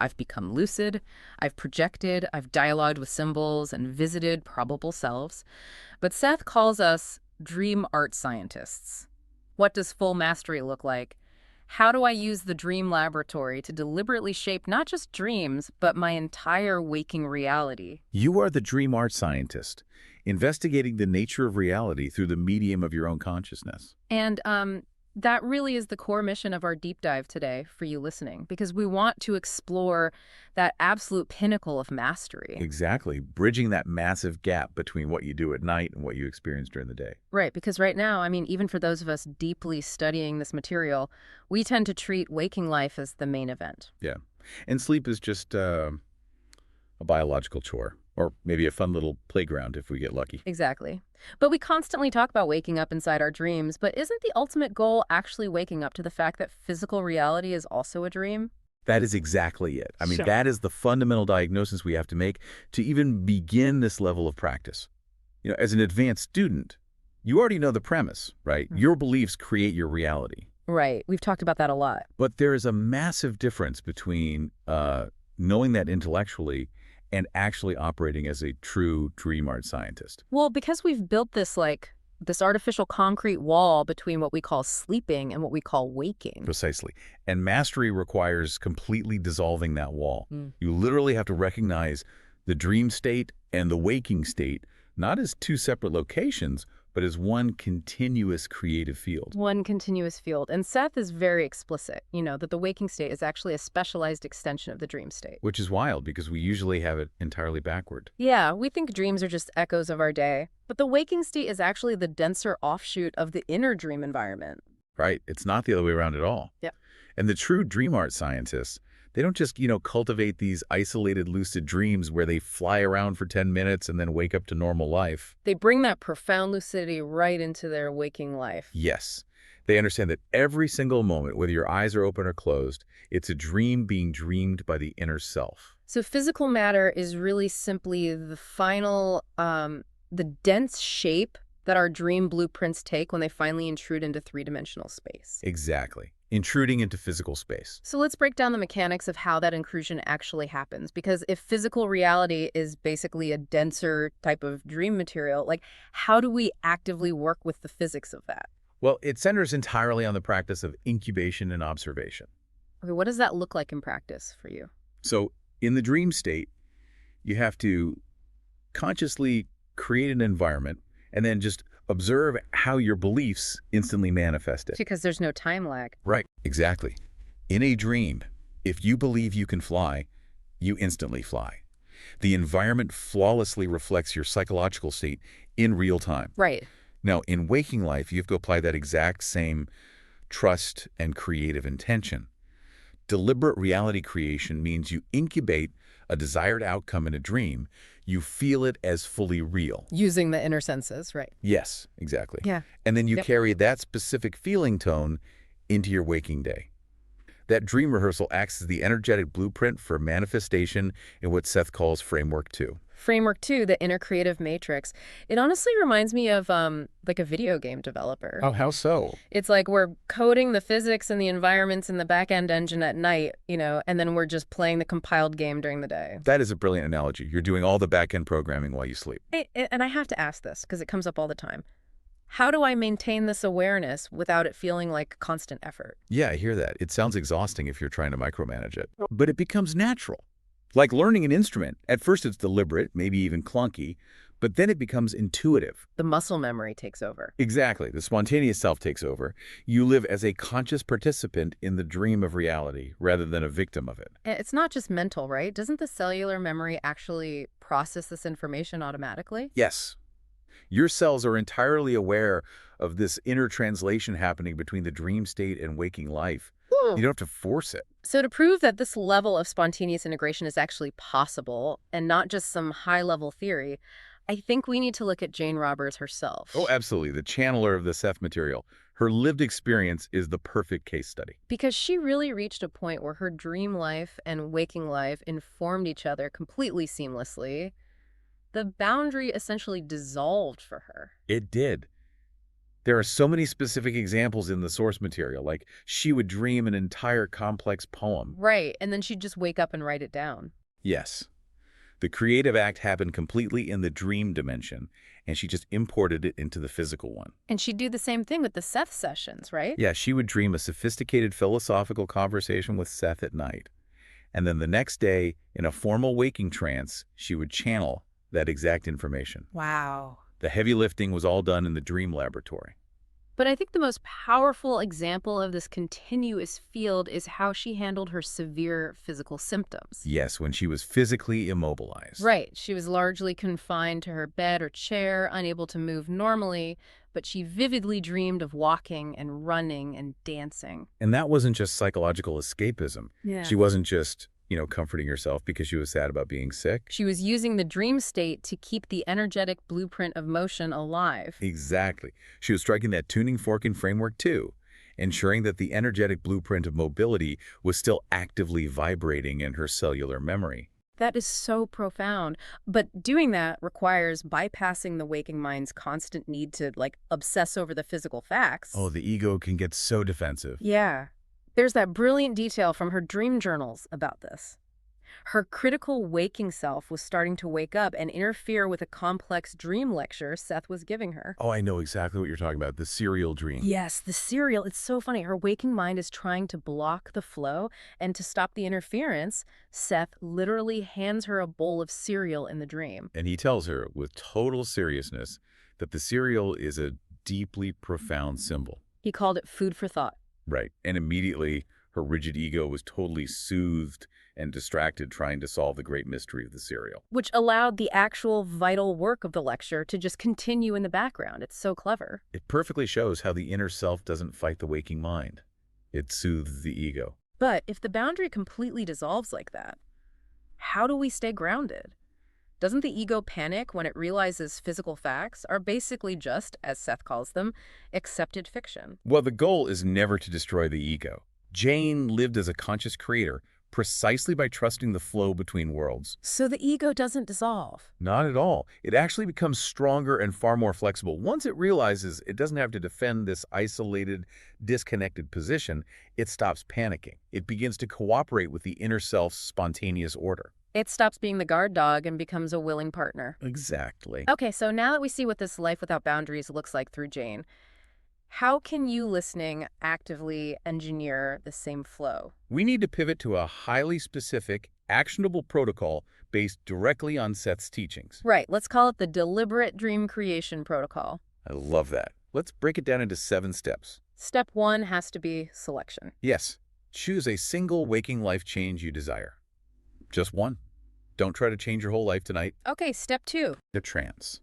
I've become lucid, I've projected, I've dialogued with symbols and visited probable selves. But Seth calls us dream art scientists. What does full mastery look like? How do I use the dream laboratory to deliberately shape not just dreams, but my entire waking reality? You are the dream art scientist, investigating the nature of reality through the medium of your own consciousness. And that really is the core mission of our deep dive today for you listening, because we want to explore that absolute pinnacle of mastery. Exactly, bridging that massive gap between what you do at night and what you experience during the day. Right, because right now, I mean, even for those of us deeply studying this material, we tend to treat waking life as the main event. Yeah, and sleep is just a biological chore, or maybe a fun little playground if we get lucky. Exactly. But we constantly talk about waking up inside our dreams, but isn't the ultimate goal actually waking up to the fact that physical reality is also a dream? That is exactly it. I mean, Sure. that is the fundamental diagnosis we have to make to even begin this level of practice. As an advanced student, you already know the premise, right? Your beliefs create your reality. Right. We've talked about that a lot. But there is a massive difference between knowing that intellectually and actually operating as a true dream art scientist. Well, because we've built this artificial concrete wall between what we call sleeping and what we call waking. Precisely. And mastery requires completely dissolving that wall. You literally have to recognize the dream state and the waking state, not as two separate locations, but as one continuous creative field. One continuous field. And Seth is very explicit, that the waking state is actually a specialized extension of the dream state. Which is wild because we usually have it entirely backward. Yeah, we think dreams are just echoes of our day, but the waking state is actually the denser offshoot of the inner dream environment. Right. It's not the other way around at all. Yep. And the true dream art scientists, they don't just, cultivate these isolated lucid dreams where they fly around for 10 minutes and then wake up to normal life. They bring that profound lucidity right into their waking life. Yes. They understand that every single moment, whether your eyes are open or closed, it's a dream being dreamed by the inner self. So physical matter is really simply the final, the dense shape that our dream blueprints take when they finally intrude into three-dimensional space. Exactly. Intruding into physical space. So let's break down the mechanics of how that intrusion actually happens. Because if physical reality is basically a denser type of dream material, how do we actively work with the physics of that? Well, it centers entirely on the practice of incubation and observation. Okay, what does that look like in practice for you? So in the dream state, you have to consciously create an environment and then just observe how your beliefs instantly manifest it. Because there's no time lag. Right, exactly. In a dream, if you believe you can fly, you instantly fly. The environment flawlessly reflects your psychological state in real time. Right. Now, in waking life, you have to apply that exact same trust and creative intention. Deliberate reality creation means you incubate a desired outcome in a dream. You feel it as fully real. Using the inner senses, right? Yes, exactly. Yeah. And then you Yep. carry that specific feeling tone into your waking day. That dream rehearsal acts as the energetic blueprint for manifestation in what Seth calls Framework 2. Framework 2, the inner creative matrix. It honestly reminds me of a video game developer. Oh, how so? It's like we're coding the physics and the environments in the back-end engine at night, and then we're just playing the compiled game during the day. That is a brilliant analogy. You're doing all the back-end programming while you sleep. And I have to ask this because it comes up all the time. How do I maintain this awareness without it feeling like constant effort? Yeah, I hear that. It sounds exhausting if you're trying to micromanage it. But it becomes natural. Like learning an instrument. At first it's deliberate, maybe even clunky, but then it becomes intuitive. The muscle memory takes over. Exactly. The spontaneous self takes over. You live as a conscious participant in the dream of reality rather than a victim of it. It's not just mental, right? Doesn't the cellular memory actually process this information automatically? Yes. Your cells are entirely aware of this inner translation happening between the dream state and waking life. You don't have to force it. So to prove that this level of spontaneous integration is actually possible and not just some high-level theory, I think we need to look at Jane Roberts herself. Oh, absolutely. The channeler of the Seth material. Her lived experience is the perfect case study. Because she really reached a point where her dream life and waking life informed each other completely seamlessly. The boundary essentially dissolved for her. It did. There are so many specific examples in the source material, like she would dream an entire complex poem. Right, and then she'd just wake up and write it down. Yes, the creative act happened completely in the dream dimension, and she just imported it into the physical one. And she'd do the same thing with the Seth sessions, right? Yeah, she would dream a sophisticated philosophical conversation with Seth at night. And then the next day, in a formal waking trance, she would channel that exact information. Wow. The heavy lifting was all done in the dream laboratory. But I think the most powerful example of this continuous field is how she handled her severe physical symptoms. Yes, when she was physically immobilized. Right. She was largely confined to her bed or chair, unable to move normally, but she vividly dreamed of walking and running and dancing. And that wasn't just psychological escapism. Yeah. She wasn't just, comforting herself because she was sad about being sick. She was using the dream state to keep the energetic blueprint of motion alive. Exactly. She was striking that tuning fork in framework too, ensuring that the energetic blueprint of mobility was still actively vibrating in her cellular memory. That is so profound. But doing that requires bypassing the waking mind's constant need to, obsess over the physical facts. Oh, the ego can get so defensive. Yeah. There's that brilliant detail from her dream journals about this. Her critical waking self was starting to wake up and interfere with a complex dream lecture Seth was giving her. Oh, I know exactly what you're talking about, the serial dream. Yes, the serial. It's so funny. Her waking mind is trying to block the flow, and to stop the interference, Seth literally hands her a bowl of cereal in the dream. And he tells her with total seriousness that the cereal is a deeply profound symbol. He called it food for thought. Right. And immediately, her rigid ego was totally soothed and distracted trying to solve the great mystery of the cereal. Which allowed the actual vital work of the lecture to just continue in the background. It's so clever. It perfectly shows how the inner self doesn't fight the waking mind. It soothes the ego. But if the boundary completely dissolves like that, how do we stay grounded? Doesn't the ego panic when it realizes physical facts are basically just, as Seth calls them, accepted fiction? Well, the goal is never to destroy the ego. Jane lived as a conscious creator precisely by trusting the flow between worlds. So the ego doesn't dissolve. Not at all. It actually becomes stronger and far more flexible. Once it realizes it doesn't have to defend this isolated, disconnected position, it stops panicking. It begins to cooperate with the inner self's spontaneous order. It stops being the guard dog and becomes a willing partner. Exactly. Okay, so now that we see what this life without boundaries looks like through Jane, how can you listening actively engineer the same flow? We need to pivot to a highly specific, actionable protocol based directly on Seth's teachings. Right, let's call it the Deliberate Dream Creation Protocol. I love that. Let's break it down into 7 steps. Step 1 has to be selection. Yes, choose a single waking life change you desire. Just one. Don't try to change your whole life tonight. Okay, step 2. A trance.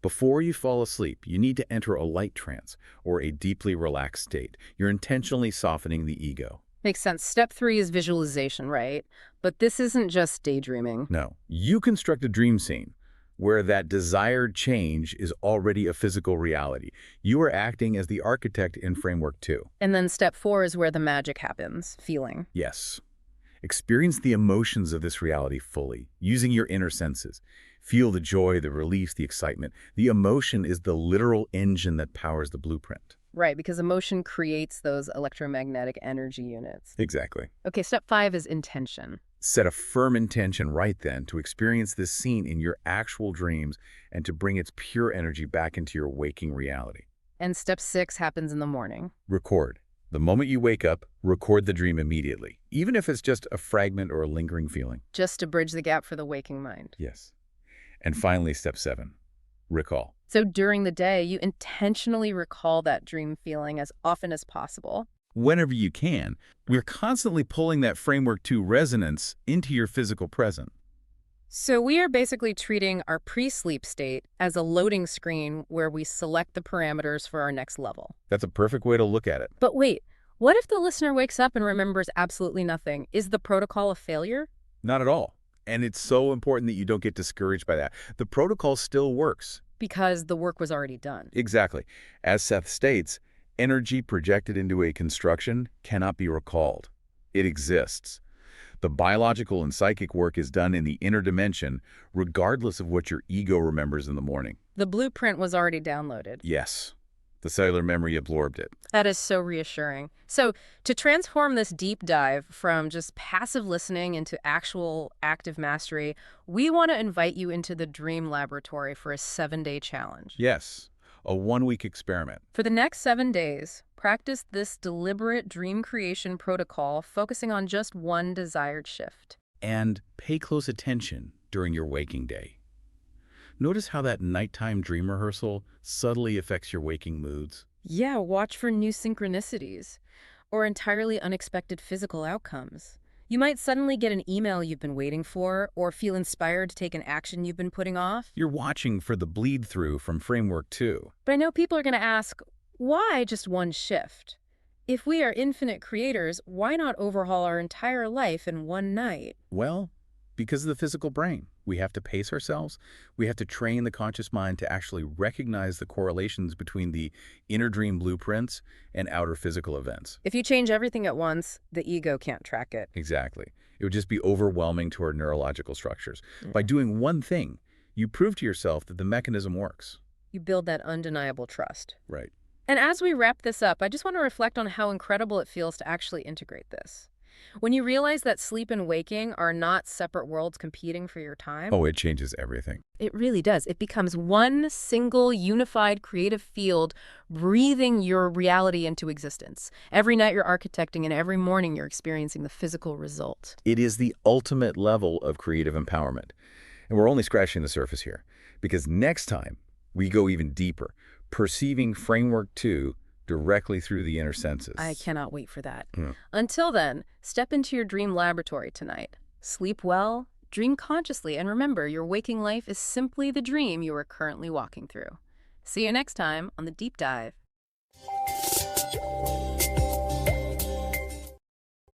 Before you fall asleep, you need to enter a light trance or a deeply relaxed state. You're intentionally softening the ego. Makes sense. Step 3 is visualization, right? But this isn't just daydreaming. No, you construct a dream scene where that desired change is already a physical reality. You are acting as the architect in framework 2. And then step 4 is where the magic happens, feeling. Yes. Experience the emotions of this reality fully, using your inner senses. Feel the joy, the relief, the excitement. The emotion is the literal engine that powers the blueprint. Right, because emotion creates those electromagnetic energy units. Exactly. Okay, step 5 is intention. Set a firm intention right then to experience this scene in your actual dreams and to bring its pure energy back into your waking reality. And step 6 happens in the morning. Record. The moment you wake up, record the dream immediately, even if it's just a fragment or a lingering feeling. Just to bridge the gap for the waking mind. Yes. And finally, step 7, recall. So during the day, you intentionally recall that dream feeling as often as possible. Whenever you can, we're constantly pulling that framework 2 resonance into your physical present. So we are basically treating our pre-sleep state as a loading screen where we select the parameters for our next level. That's a perfect way to look at it. But wait, what if the listener wakes up and remembers absolutely nothing? Is the protocol a failure? Not at all. And it's so important that you don't get discouraged by that. The protocol still works. Because the work was already done. Exactly. As Seth states, energy projected into a construction cannot be recalled. It exists. The biological and psychic work is done in the inner dimension, regardless of what your ego remembers in the morning. The blueprint was already downloaded. Yes. The cellular memory absorbed it. That is so reassuring. So, to transform this deep dive from just passive listening into actual active mastery, we want to invite you into the Dream Laboratory for a 7-day challenge. Yes, a 1-week experiment. For the next 7 days, practice this deliberate dream creation protocol, focusing on just one desired shift. And pay close attention during your waking day. Notice how that nighttime dream rehearsal subtly affects your waking moods. Yeah, watch for new synchronicities or entirely unexpected physical outcomes. You might suddenly get an email you've been waiting for or feel inspired to take an action you've been putting off. You're watching for the bleed-through from Framework 2. But I know people are going to ask, why just one shift? If we are infinite creators, why not overhaul our entire life in one night? Well, because of the physical brain. We have to pace ourselves. We have to train the conscious mind to actually recognize the correlations between the inner dream blueprints and outer physical events. If you change everything at once, the ego can't track it. Exactly. It would just be overwhelming to our neurological structures. By doing one thing, you prove to yourself that the mechanism works. You build that undeniable trust. Right. And as we wrap this up, I just want to reflect on how incredible it feels to actually integrate this. When you realize that sleep and waking are not separate worlds competing for your time, Oh, it changes everything. it really does. It becomes one single, unified, creative field, breathing your reality into existence. Every night you're architecting, and every morning you're experiencing the physical result. It is the ultimate level of creative empowerment. And we're only scratching the surface here, because next time we go even deeper, perceiving Framework 2 directly through the inner senses. I cannot wait for that. Hmm. Until then, step into your dream laboratory tonight. Sleep well, dream consciously, and remember, your waking life is simply the dream you are currently walking through. See you next time on The Deep Dive.